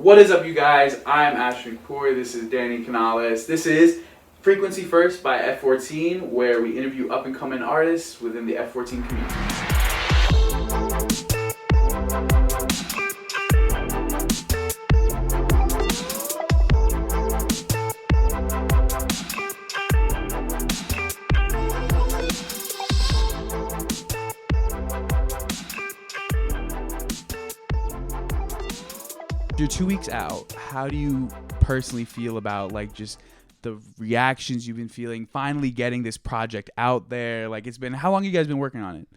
What is up, you guys? I'm Ashvin Kapoor. This is Danny Canales. This is Frequency First by F14, where we interview up-and-coming artists within the F14 community. You're 2 weeks out. How do you personally feel about like just the reactions you've been feeling, finally getting this project out there? Like, it's been, how long have you guys been working on it?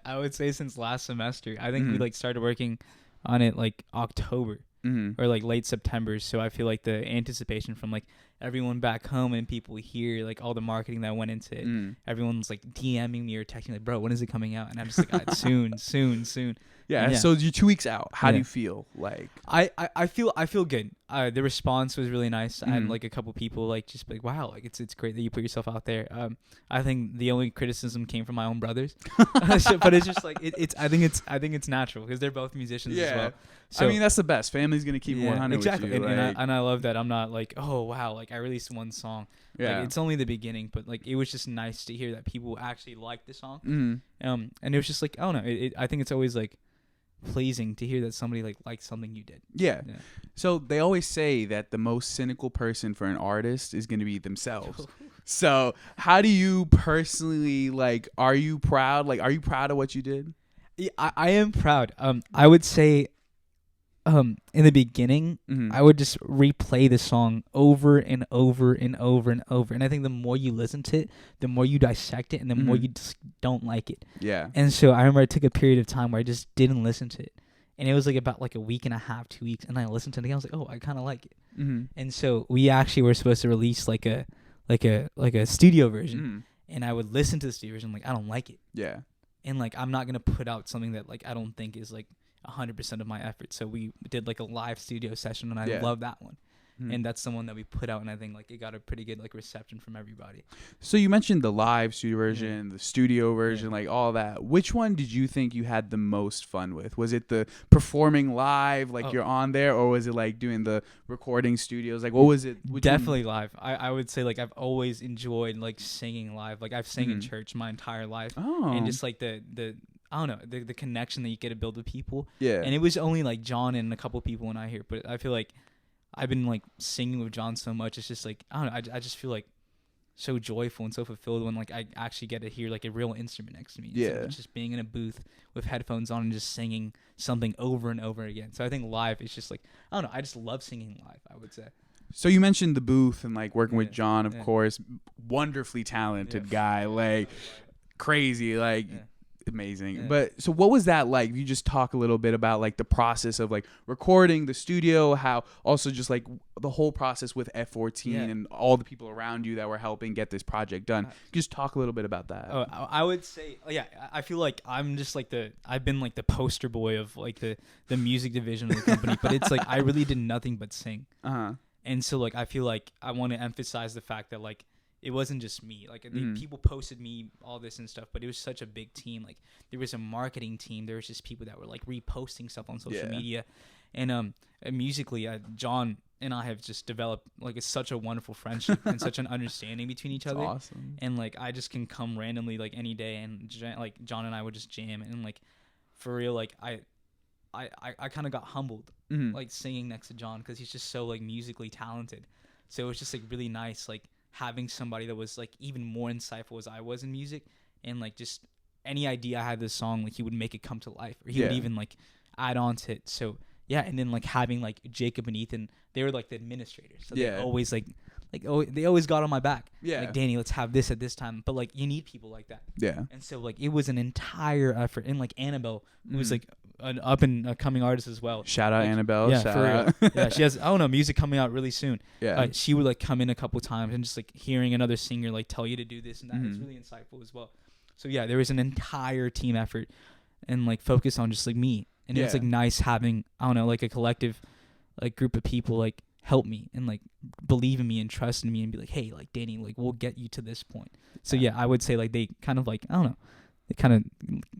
I would say since last semester. I think we like started working on it like October or like late September. So I feel like the anticipation from like everyone back home and people here, like all the marketing that went into it, everyone's like DMing me or texting like, bro, when is it coming out? And I'm just like, soon. Yeah. So you're 2 weeks out. How do you feel? Like, I feel good. The response was really nice. I had like a couple people like just like, wow, like it's great that you put yourself out there. I think the only criticism came from my own brothers, but it's just like I think it's natural because they're both musicians as well. So, I mean, that's the best. Family's gonna keep 100 exactly. with you. And I love that I'm not like, oh wow, like I released one song. Yeah. Like, it's only the beginning, but like it was just nice to hear that people actually like the song. And it was just like, I don't know. I think it's always like pleasing to hear that somebody like liked something you did. Yeah. So they always say that the most cynical person for an artist is going to be themselves. So how do you personally, like, are you proud? Like, are you proud of what you did? Yeah, I am proud. I would say in the beginning, I would just replay the song over and over and over and over. And I think the more you listen to it, the more you dissect it, and the more you just don't like it. Yeah. And so I remember I took a period of time where I just didn't listen to it. And it was like about like a week and a half, 2 weeks. And I listened to it again. I was like, oh, I kind of like it. And so we actually were supposed to release like a studio version. And I would listen to the studio version. Like, I don't like it. Yeah. And like, I'm not going to put out something that like I don't think is like 100% of my effort. So we did like a live studio session, and I love that one. And that's the one that we put out, and I think like it got a pretty good like reception from everybody. So you mentioned the live studio version, the studio version, like all that. Which one did you think you had the most fun with? Was it the performing live, like you're on there, or was it like doing the recording studios? Like, what was it? Definitely live. I would say like I've always enjoyed like singing live. Like I've sang in church my entire life, and just like the I don't know, the connection that you get to build with people. Yeah. And it was only like John and a couple people when I hear, but I feel like I've been like singing with John so much. It's just like, I don't know, I just feel like so joyful and so fulfilled when like I actually get to hear like a real instrument next to me. Yeah. It's just being in a booth with headphones on and just singing something over and over again. So I think live is just like, I don't know, I just love singing live, I would say. So you mentioned the booth and like working with John, of course, wonderfully talented guy, like crazy, like amazing. But so what was that like? You just talk a little bit about like the process of like recording, the studio, how also just like the whole process with F14 and all the people around you that were helping get this project done. Just talk a little bit about that. I would say, I feel like I'm just like I've been like the poster boy of like the music division of the company, but it's like I really did nothing but sing. And so like I feel like I want to emphasize the fact that like it wasn't just me. Like people posted me all this and stuff, but it was such a big team. Like there was a marketing team. There was just people that were like reposting stuff on social media, and musically, John and I have just developed like such a wonderful friendship and such an understanding between each other. Awesome. And like I just can come randomly like any day, and like John and I would just jam, and like for real, like I kind of got humbled like singing next to John because he's just so like musically talented. So it was just like really nice like having somebody that was like even more insightful as I was in music, and like just any idea I had this song, like he would make it come to life, or he would even like add on to it. So and then like having like Jacob and Ethan, they were like the administrators, so they always they always got on my back. Like, Danny, let's have this at this time. But like you need people like that. And so like it was an entire effort. And like Annabelle, who was like an up and coming artist as well. Shout out like, Annabelle. Yeah, shout for out. real. Yeah, she has music coming out really soon. She would like come in a couple times, and just like hearing another singer like tell you to do this and that is really insightful as well. So there was an entire team effort and like focus on just like me. And it was like nice having, I don't know, like a collective like group of people like help me and like believe in me and trust in me and be like, hey, like Danny, like we'll get you to this point. So I would say like they kind of like, I don't know, they kind of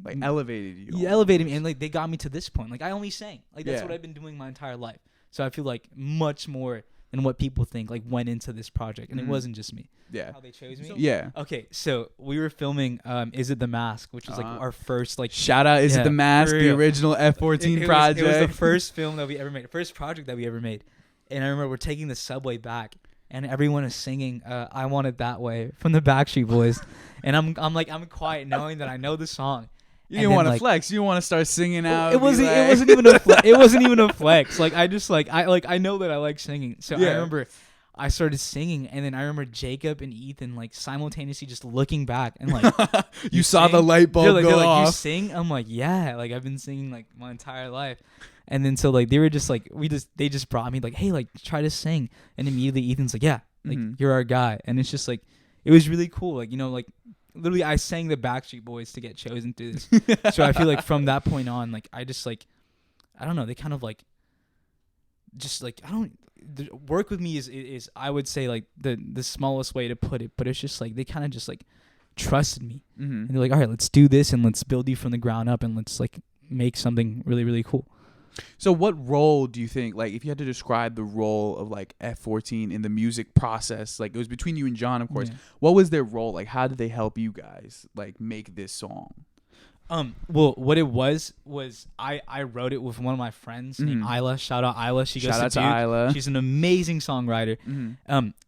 like elevated you. Yeah, elevated me, and like they got me to this point. Like I only sang. Like that's what I've been doing my entire life. So I feel like much more than what people think like went into this project, and it wasn't just me. Yeah. How they chose me. Yeah. Okay, so we were filming Is It the Mask, which was like our first like shout out Is It the Mask, the original F14 project. It was the first film that we ever made, the first project that we ever made. And I remember we're taking the subway back, and everyone is singing "I Want It That Way" from the Backstreet Boys, and I'm quiet knowing that I know the song. You didn't want to flex. You want to start singing out. It wasn't even a it wasn't even a flex. Like I just I know that I like singing. So I remember I started singing, and then I remember Jacob and Ethan like simultaneously just looking back and like you saw the light bulb go off. You sing? I'm like, yeah, like I've been singing like my entire life. And then so like they were just like they just brought me like, hey, like try to sing. And immediately Ethan's like, yeah, like you're our guy. And it's just like it was really cool. Like, you know, like literally I sang the Backstreet Boys to get chosen through this. So I feel like from that point on, like I just like I don't know, they kind of like just like work with me is I would say like the smallest way to put it, but it's just like they kind of just like trusted me. And they're like, all right, let's do this and let's build you from the ground up and let's like make something really, really cool. So what role do you think, like if you had to describe the role of like F14 in the music process, like it was between you and John, of course, what was their role? Like how did they help you guys like make this song? Well, what it was I wrote it with one of my friends named Isla. Shout out Isla. She goes to Isla. She's an amazing songwriter.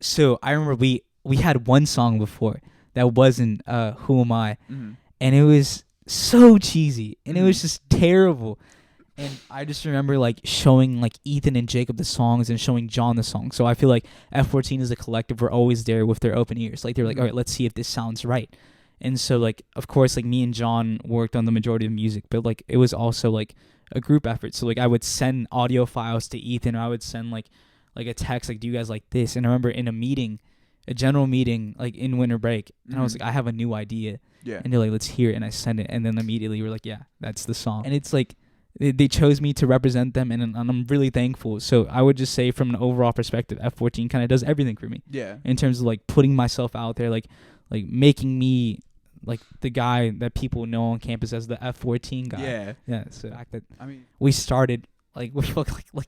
So I remember we had one song before that wasn't Who Am I? And it was so cheesy and it was just terrible. And I just remember like showing like Ethan and Jacob the songs and showing John the song. So I feel like F14 as a collective were always there with their open ears. Like they're like, all right, let's see if this sounds right. And so like, of course, like me and John worked on the majority of music, but like it was also like a group effort. So like I would send audio files to Ethan, or I would send like a text like, do you guys like this? And I remember in a general meeting like in winter break, and I was like, I have a new idea. Yeah. And they're like, let's hear it. And I sent it, and then immediately we're like, yeah, that's the song. And it's like they chose me to represent them, and I'm really thankful. So I would just say from an overall perspective, F14 kind of does everything for me. Yeah. In terms of like putting myself out there, like making me like the guy that people know on campus as the F14 guy. Yeah. Yeah. So the fact that I mean we started like we look like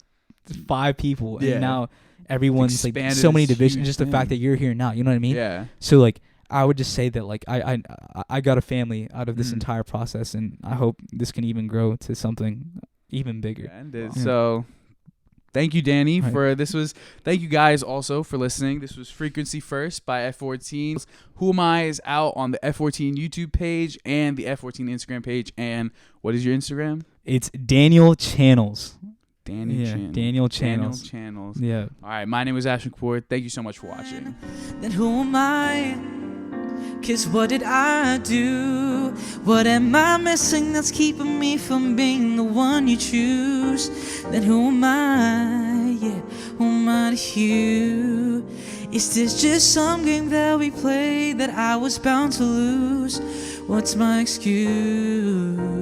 5 people, and now everyone's like so many divisions. Just the fact that you're here now, you know what I mean? Yeah. So like I would just say that like I got a family out of this entire process, and I hope this can even grow to something even bigger. Yeah. So thank you, Danny, for this. Thank you guys also for listening. This was Frequency First by F14. Who Am I is out on the F14 YouTube page and the F14 Instagram page. And what is your Instagram? It's Daniel Channels. Daniel Channels. Yeah. All right. My name is Ashvin Kapoor. Thank you so much for watching. Then who am I? 'Cause what did I do? What am I missing that's keeping me from being the one you choose? Then who am I? Yeah, who am I to you? Is this just some game that we played that I was bound to lose? What's my excuse?